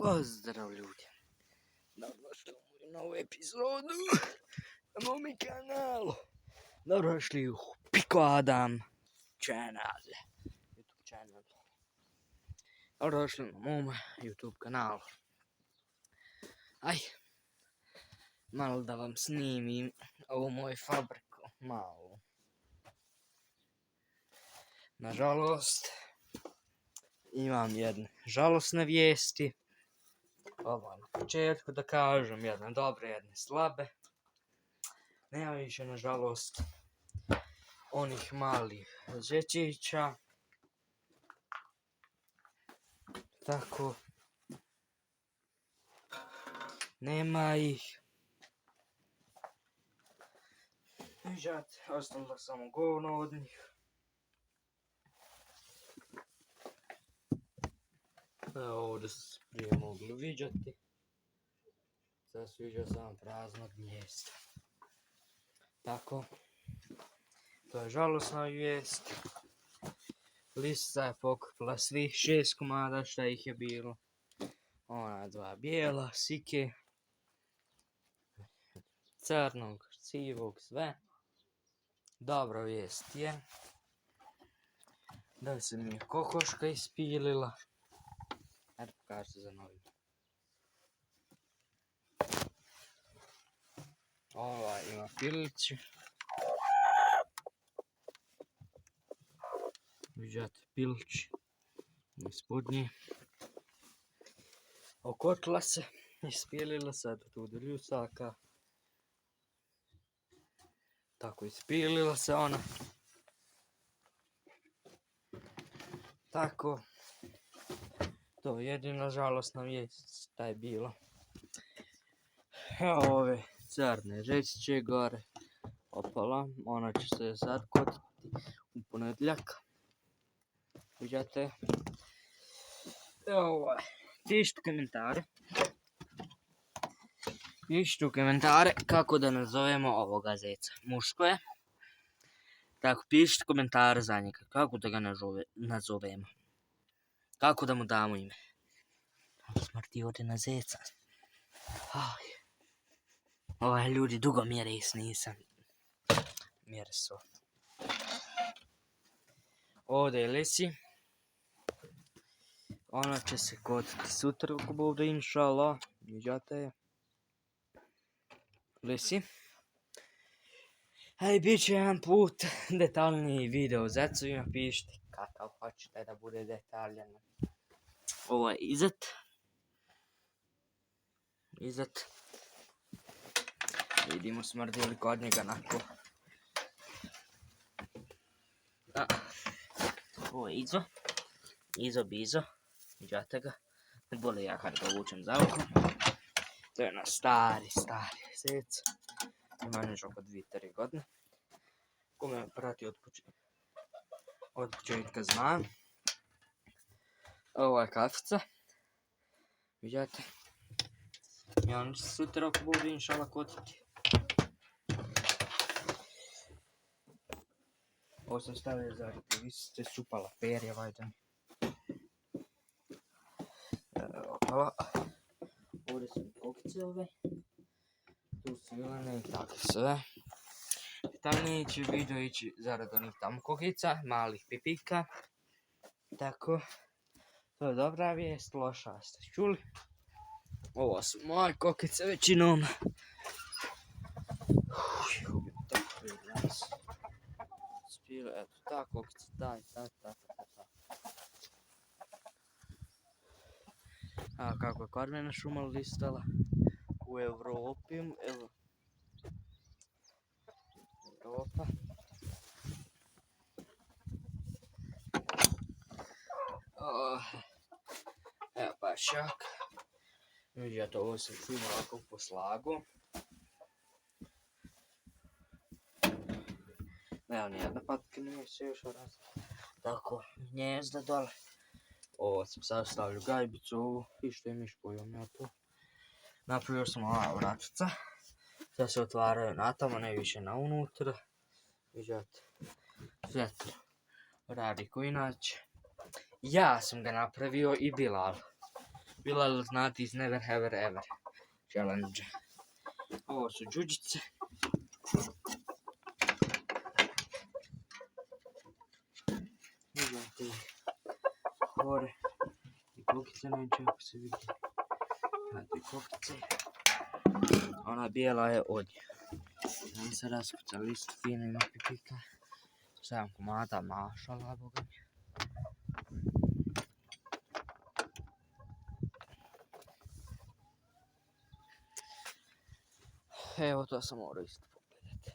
Pozdrav ljudi, dobrodošli u moju novu epizodu na mom kanalu. Dobrodošli u Piko Adam channel, YouTube channel. Dobrodošli na mom YouTube kanalu. Aj, malo da vam snimim ovu moju fabriku, malu. Nažalost, imam jedne žalosne vijesti. Ovo na početku da kažem, jedne dobre, jedne slabe. Nema više, nažalost, onih malih zečića. Tako, nema ih. Viđate, ostalo samo govno od njih. Evo, ovdje se prije mogli viđati. Sad se viđa samo praznog mjesta. Tako, to je žalosna vijest. Lisica je pokupila svih 6 komada šta ih je bilo. Ona 2 bijela, sike, crnog, sivog, sve. Dobra vijest je da se mi je kokoška ispilila. Ajde pokažite za novim. Ova ima pilići. Viđate pilići. Ispodnji. Okotila se. Ispilila se tu do ljusaka. Tako ispilila se ona. Tako. To je jedina žalosna vijest šta je bilo. Evo ove crne žečiće gore opala. Ona će se sad kotiti u ponedjeljak. Viđate. Evo pišite komentare. Pišite u komentare kako da nazovemo ovoga zeca. Muško je. Tako pišite komentare za njega. Kako da ga nazovemo. Kako da mu damo ime? Smrti ode na zeca. Ljudi, dugo miris nisam mirisao. Ovdje je Lisi. Ona će se kotiti sutra ako bude, inša Allah. Viđate je. Lisi. Aj, bit će jedan put detaljniji video o zecovima. Pišite kakav hoćete da bude detaljan. Ovo je izet. Vidimo smrdi li kod njega nako. Ovo je Izo. Viđate ga. Ne boli ja kad ga vučem za oko. To je na stari zec. Ima nešto oko 2-3 godine. Ko me prati od početka zna. Ovo je kafica. Viđate. I on će se sutra ako bude inšala kotiti. Ovo sam stavio za lisice, supala perje, vajda. Opala. Ovdje su kokice ove. Tu su vilene i tako sve. Detaljnije će video ići zarad onih tamo kokica, malih pipika. Tako. To je dobra vijest, loša ste čuli. Ovo su moje kokice većinom. Spile, eto ta kokica, ta. A kako je kormena šuma listala u Evropi, Europa. Evo pašak. Vidite, ovo sam šuma ovako po slagu. Evo, nijedna patka nije se još raz. Tako, gnjezda dole. Ovo sam sad stavio gajbicu ovu i što je miškojom ja tu. Napravio sam ova vratica. Sad se otvaraju natamo, ne više na unutra. Vidite, sve to radi ko inače. Ja sam ga napravio i Bilal. Bila znati iz Never Ever Ever challenge. Ovo su đuđice. Vidite gore i kokice neće ako se vidi. Znate kokice. Ona bijela je odnje. Oni se raskucali isto fino ima pipika. 7 komada mašala, boga mi. Evo to sam morao isto pogledati.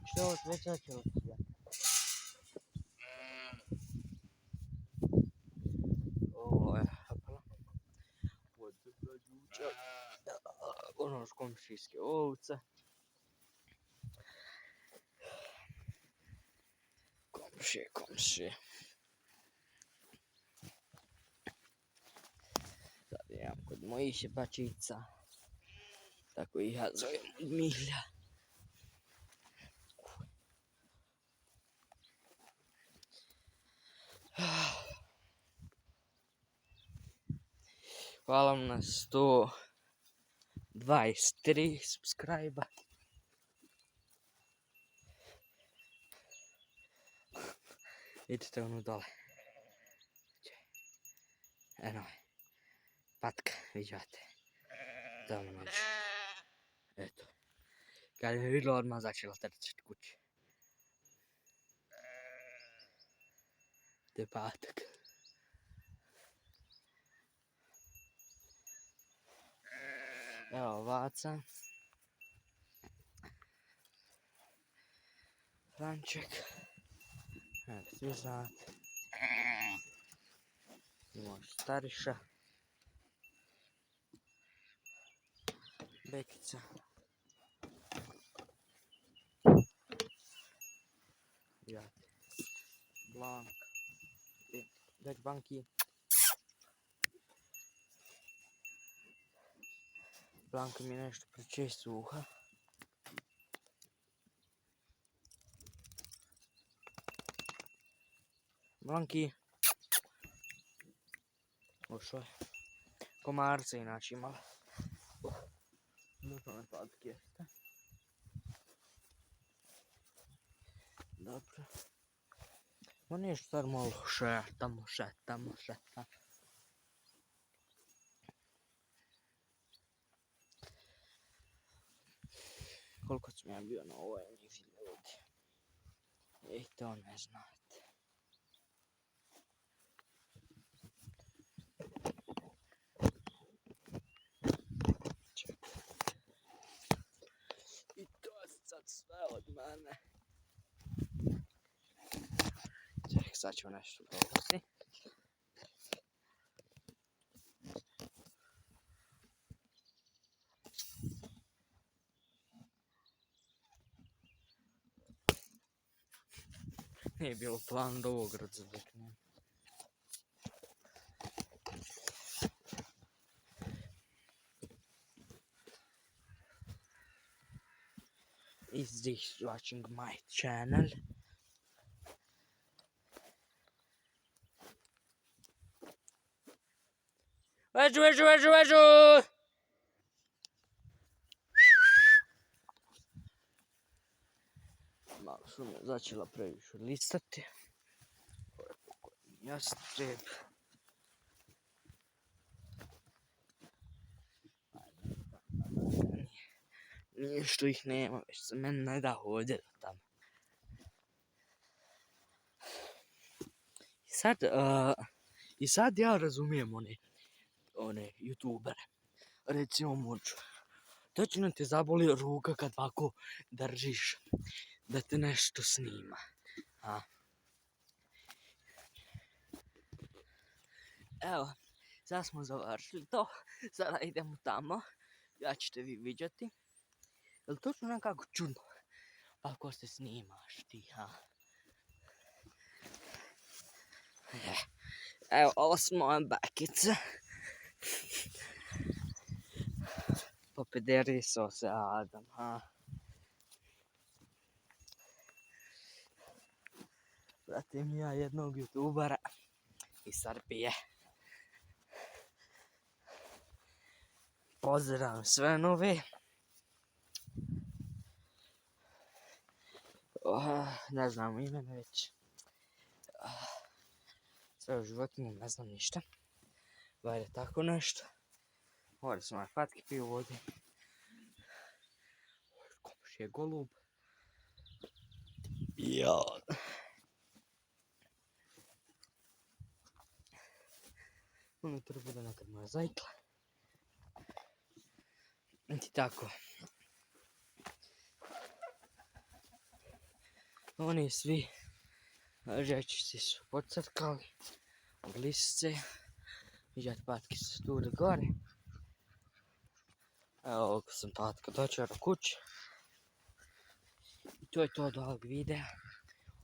Što je ovo sveća će odsijati? Ovo je hapala. Podzebra đuča. Ono komšijske ovce. Komšije. Sad imam kod mojih jebačica. Tako ih ja zovem od Milja. Hvala vam na 123 subscribe-a. Vidite onu dole. Eno je. Patka, vidite. Tamo noć. Eto. Kad me vidjela odmah začela trčati kući. Te patak. Evo ovaca. Franček. Evo svi znate. Imamo stariša. Bekica. Vidite. Blank. Dek banki. Blanka mi nešto prečesto uha. Blanki. Ušao je. Komarca inače imala. Dobro me patke jeste. Dobro. Ma nije štar malo šetamo. Koliko sam ja bio na ovoj njivi ljudi. I to ne znate. Čekaj. I to je sad sve od mene. Čekaj, sad ću nešto probati. Nije bilo plan da ovog razveknem. Is this watching my channel? Vežu! Malo su me začela previše listati. Ovo je pokojni jastreb. Nije što ih nema, već se meni ne da ovdje do tamo. I sad ja razumijem one youtubere. Recimo Muđu. Točno te zaboli ruka kad ovako držiš da te nešto snima. Evo, sad smo završili to. Sada idemo tamo. Ja ćete vi vidjeti. Jel točno nekako čudno? Ako se snimaš ti, Evo, ovo su moje bakice. Popederisao se Adam, Pratim ja jednog youtubera iz Srbije. Pozdravljam sve nove. Ne znam imena već. Sve u životinju, ne znam ništa. Valjda tako nešto. Ovdje su moje patke, piju vode. Komšije golub. Ja. Unutra bude nekad moja zajkla. I tako. Oni svi žećici su podcrkali od lisice. Vidjeti patke su tu gore. Evo ovako sam patka dočera kući. I to je to od ovog videa.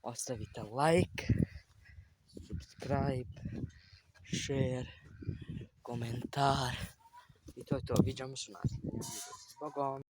Ostavite like, subscribe, share, komentar. I to je to. Vidimo se u nasljednjem videu. S Bogom!